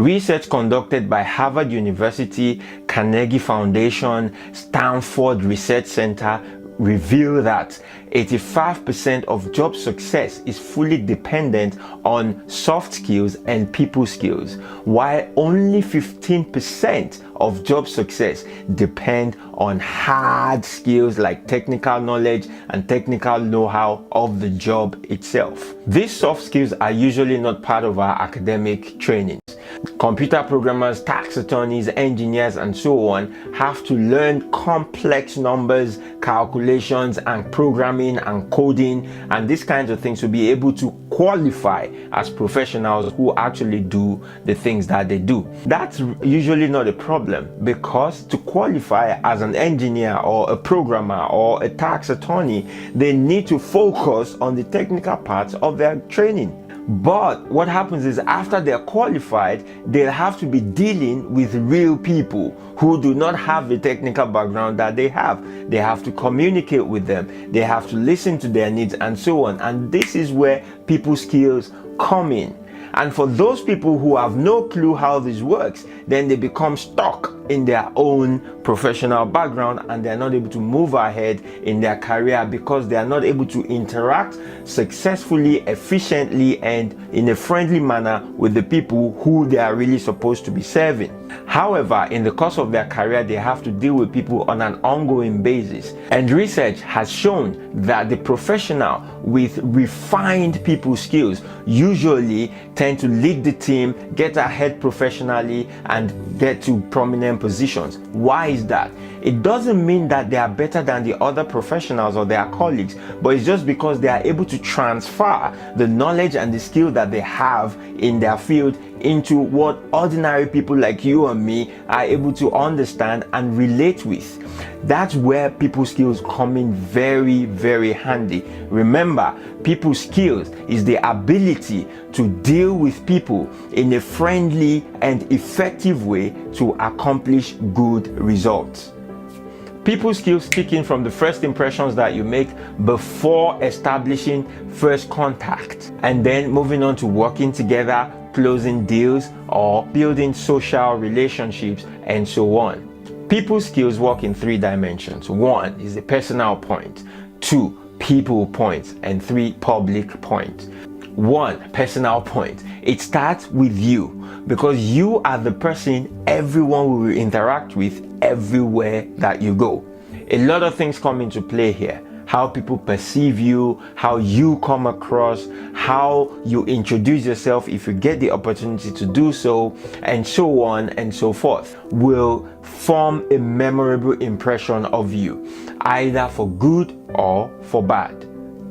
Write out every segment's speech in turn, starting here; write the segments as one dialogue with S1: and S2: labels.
S1: Research conducted by Harvard University, Carnegie Foundation, Stanford Research Center reveal that 85% of job success is fully dependent on soft skills and people skills, while only 15% of job success depend on hard skills like technical knowledge and technical know-how of the job itself. These soft skills are usually not part of our academic trainings. Computer programmers, tax attorneys, engineers, and so on have to learn complex numbers, calculations, and programming and coding and these kinds of things to be able to qualify as professionals who actually do the things that they do. That's usually not a problem, because to qualify as an engineer or a programmer or a tax attorney, they need to focus on the technical parts of their training. But what happens is, after they're qualified, they'll have to be dealing with real people who do not have the technical background that they have. They have to communicate with them, they have to listen to their needs, and so on. And this is where people skills come in. And for those people who have no clue how this works, then they become stuck in their own professional background and they're not able to move ahead in their career because they are not able to interact successfully, efficiently, and in a friendly manner with the people who they are really supposed to be serving. However, in the course of their career, they have to deal with people on an ongoing basis. And research has shown that the professional with refined people skills usually tend to lead the team, get ahead professionally, and get to prominent positions. Why is that? It doesn't mean that they are better than the other professionals or their colleagues, but it's just because they are able to transfer the knowledge and the skill that they have in their field into what ordinary people like you and me are able to understand and relate with. That's where people skills come in very, very handy. Remember, people skills is the ability to deal with people in a friendly and effective way to accomplish good results. People skills kick in from the first impressions that you make before establishing first contact, and then moving on to working together, closing deals, or building social relationships, and so on. People skills work in 3 dimensions. 1 is the personal point, 2 people points, and 3 public points. 1 personal point. It starts with you, because you are the person everyone will interact with everywhere that you go. A lot of things come into play here. How people perceive you, how you come across, how you introduce yourself if you get the opportunity to do so, and so on and so forth, will form a memorable impression of you, either for good or for bad.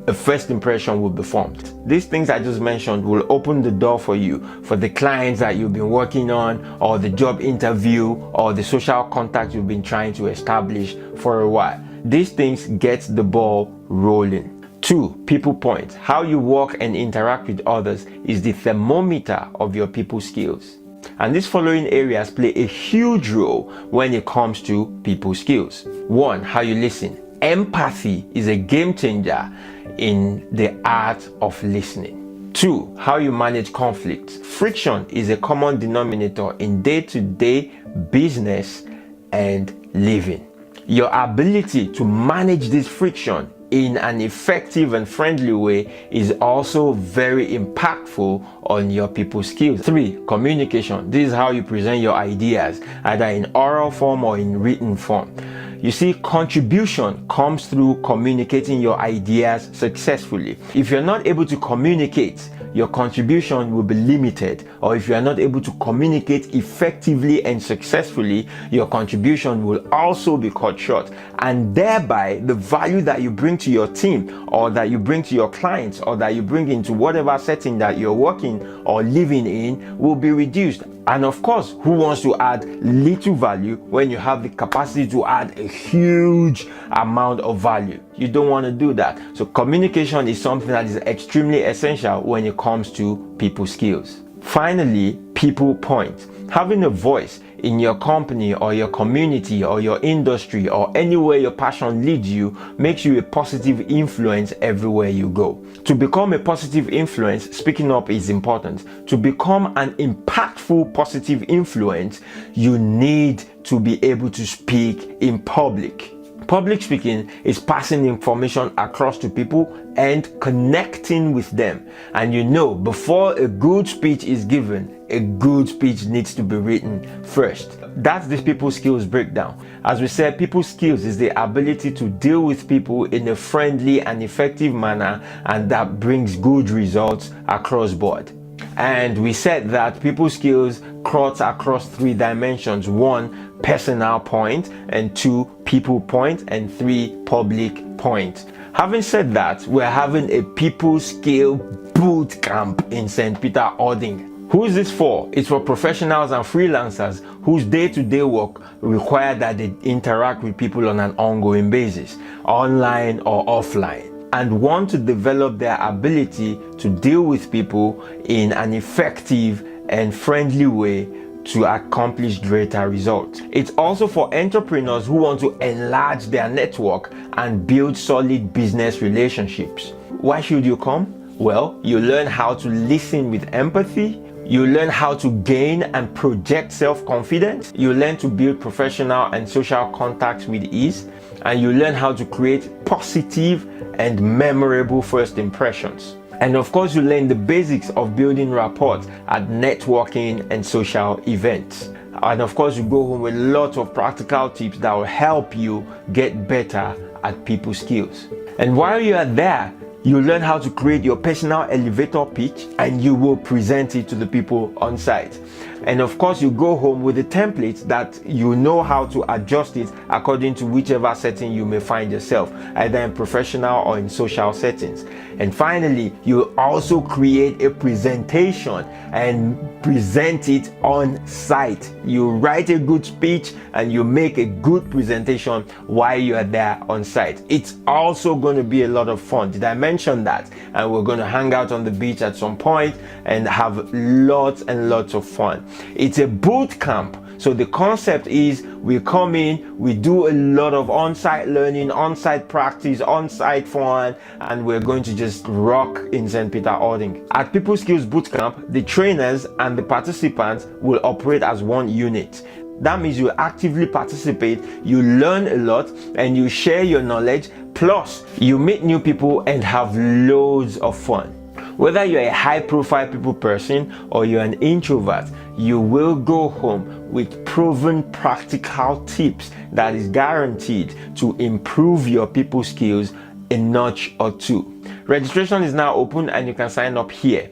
S1: A first impression will be formed. These things I just mentioned will open the door for you for the clients that you've been working on, or the job interview, or the social contact you've been trying to establish for a while. These things get the ball rolling. 2, people points. How you work and interact with others is the thermometer of your people skills. And these following areas play a huge role when it comes to people skills. 1, how you listen. Empathy is a game changer in the art of listening. 2, how you manage conflict. Friction is a common denominator in day-to-day business and living. Your ability to manage this friction in an effective and friendly way is also very impactful on your people skills. 3, communication. This is how you present your ideas, either in oral form or in written form. You see, contribution comes through communicating your ideas successfully. If you're not able to communicate, your contribution will be limited, or if you are not able to communicate effectively and successfully, your contribution will also be cut short, and thereby the value that you bring to your team, or that you bring to your clients, or that you bring into whatever setting that you're working or living in will be reduced. And of course, who wants to add little value when you have the capacity to add a huge amount of value? You don't want to do that. So communication is something that is extremely essential when it comes to people skills. Finally, people point. Having a voice in your company or your community or your industry or anywhere your passion leads you makes you a positive influence everywhere you go. To become a positive influence, speaking up is important. To become an impactful positive influence, you need to be able to speak in public. Public speaking is passing information across to people and connecting with them. And you know, before a good speech is given, a good speech needs to be written first. That's the people skills breakdown. As we said, people skills is the ability to deal with people in a friendly and effective manner, and that brings good results across board. And we said that people skills cuts across 3 dimensions: 1, personal point, and 2, people point, and 3, public point. Having said that, we're having a people skill boot camp in St. Peter Ording. Who is this for? It's for professionals and freelancers whose day-to-day work require that they interact with people on an ongoing basis, online or offline, and want to develop their ability to deal with people in an effective and friendly way to accomplish greater results. It's also for entrepreneurs who want to enlarge their network and build solid business relationships. Why should you come? Well, you learn how to listen with empathy, you learn how to gain and project self-confidence, you learn to build professional and social contacts with ease, and you learn how to create positive and memorable first impressions. And of course, you learn the basics of building rapport at networking and social events. And of course, you go home with lots of practical tips that will help you get better at people skills. And while you are there, you learn how to create your personal elevator pitch, and you will present it to the people on site. And of course, you go home with a template that you know how to adjust it according to whichever setting you may find yourself, either in professional or in social settings. And finally, you also create a presentation and present it on site. You write a good speech and you make a good presentation while you are there on site. It's also going to be a lot of fun. Did I mention that? And we're going to hang out on the beach at some point and have lots and lots of fun. It's a boot camp. So the concept is we come in, we do a lot of on-site learning, on-site practice, on-site fun, and we're going to just rock in St. Peter Ording. At People Skills Bootcamp, the trainers and the participants will operate as one unit. That means you actively participate, you learn a lot, and you share your knowledge, plus you meet new people and have loads of fun. Whether you're a high-profile people person or you're an introvert, you will go home with proven practical tips that is guaranteed to improve your people skills a notch or 2. Registration is now open and you can sign up here.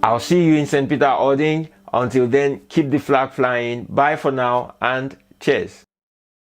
S1: I'll see you in St. Peter Ording. Until then, keep the flag flying. Bye for now and cheers.